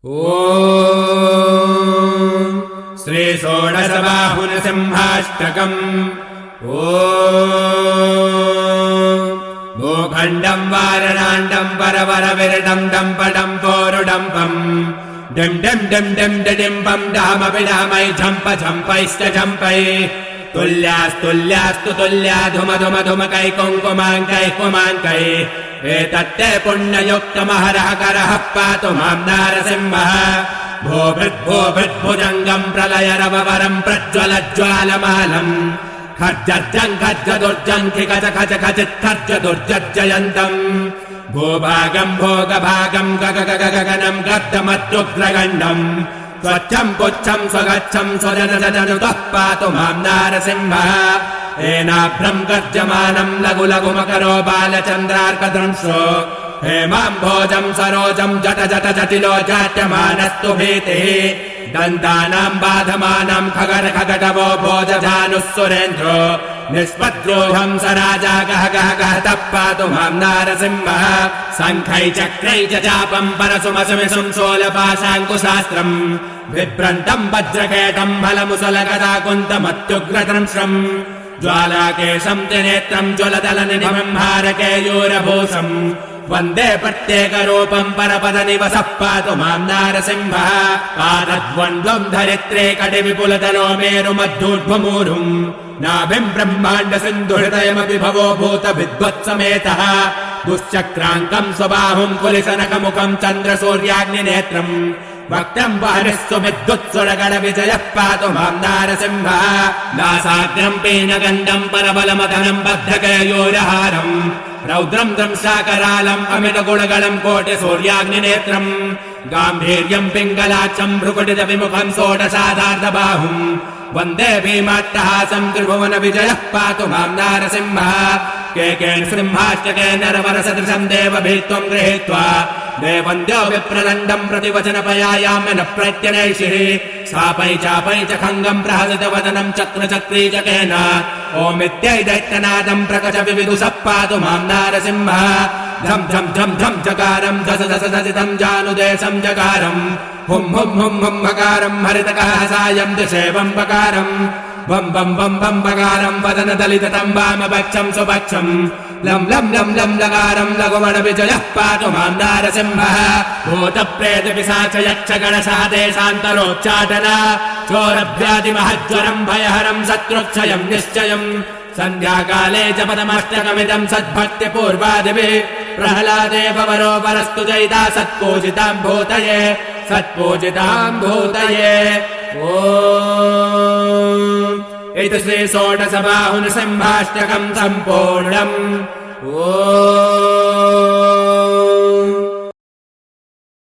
ॐ श्री षोडशबाहुनसिंहाष्टकम्। ॐ भूखण्डम् वारणाण्डम् परवरविरडम् डम्पडम् पोरुडम्पम् dim dim dim dim डिडिम्पम् डामपि डामै झम्प झम्पैश्च झम्पै तुल्यास्तुल्यास्तु तुल्या धुम धुम धुमकै कुङ्कुमाङ्कै कुमाङ्कै एतत्ते पुण्ययुक्तमहरः करः पातु मां नारसिंहः। भूभृद्भुजङ्गम् प्रलयरवरम् प्रज्वलज्वालमालम् खर्जर्जम् खर्जदुर्जम् खिखच खच खचित् खर्जदुर्जयन्तम् भूभागम् भोगभागम् गगनम् गर्दमत्युग्रगण्डम् स्वच्छम् पुच्छम् स्वगच्छम् स्वजनजनुतः पातु मां नारसिंहः। एनाभ्रम् गर्जमानम् लघु लघु मकरो बालचन्द्रार्कदंशो हेमाम्भोजम् सरोजम् जट जट जटिलो जाट्यमानस्तु भीतिः दन्तानाम् बाधमानम् खगर खगटवो भोजधानुः सुरेन्द्रो निष्पद्रोहम् स राजा गह गह गह तः पातु मां नारसिंहः। शङ्खै चक्रै च चापम् परशुमसुमिसुम् शोलपाशाङ्कुशास्त्रम् बिभ्रन्तम् वज्रकेटम् फलमुसलगदाकुन्तमत्युग्रदंश्रम् ज्वालाकेशम् त्रिनेत्रम् ज्वलदलनिधिमम् हारकेयूरभूषम् वन्दे प्रत्येकरूपम् परपदनिवसः पातु मां नारसिंहः। पादद्वन्द्वम् धरित्रे कटिविपुलतलो मेरुमद्धूर्ध्वमूरुम् नाभिम् ब्रह्माण्ड सिन्धुहृदयमपि भवो भूतविद्वत्समेतः दुश्चक्राङ्कम् स्वबाहुम् कुलिशनकमुखम् चन्द्रसूर्याग्निनेत्रम् वक्त्रम् वहनिस्सु विद्युत्सुरगणविजयः पातु मां नारसिंहः। नासाग्रम् पीनगण्डम् परबलमदनम् बद्धकेयूरहारम् रौद्रम् दंशाकरालम् अमितगुणगणम् कोटिसूर्याग्निनेत्रम् गाम्भीर्यम् पिङ्गलाक्षम् भ्रुकुटितविमुखम् षोडशाधार्धबाहुम् वन्दे भीमाट्टहासम् त्रिभुवन विजयः पातु मां नारसिंहः। केकेन सिंहाष्टके नरवरसदृशम् देवभीत्वम् गृहीत्वा देवन्द्यो विप्रदण्डम् प्रतिवचनपयायाम्य न प्रत्यनैषिः सापै चापै च खङ्गम् प्रहसितवदनम् चक्रचक्रीचकेन ओमित्यै दैत्यनादम् प्रकच विविदुषः पातु मां नारसिंहः। झम् झम् झम् झम् चकारम् धस धस धसितम् जानुदेशम् जकारम् हुम् हुम् हुम् हुम् हकारम् हरितकहसायम् दिशेवम् बकारम् वम् वम् वम् वम् बकारम् वदन दलितम् वामपक्षम् सुपक्षम् लम् लम् लम् लम् लकारम् लघुवण विजयः पातु मां नारसिंहः। भूतप्रेतपिशाच यक्ष गणसादेशान्तरोच्चाटन चोरभ्यादिमहज्वरम् भयहरम् शत्रुक्षयम् निश्चयम् सन्ध्याकाले च पदमष्टकमिदम् सद्भक्तिपूर्वादिभिः प्रह्लादेव वरो वरस्तु जयिता सत्पूजिताम् भूतये सत्पूजिताम् भूतये। ॐ इति श्री षोडशबाहुनसिंहाष्टकम् सम्पूर्णम्। ॐ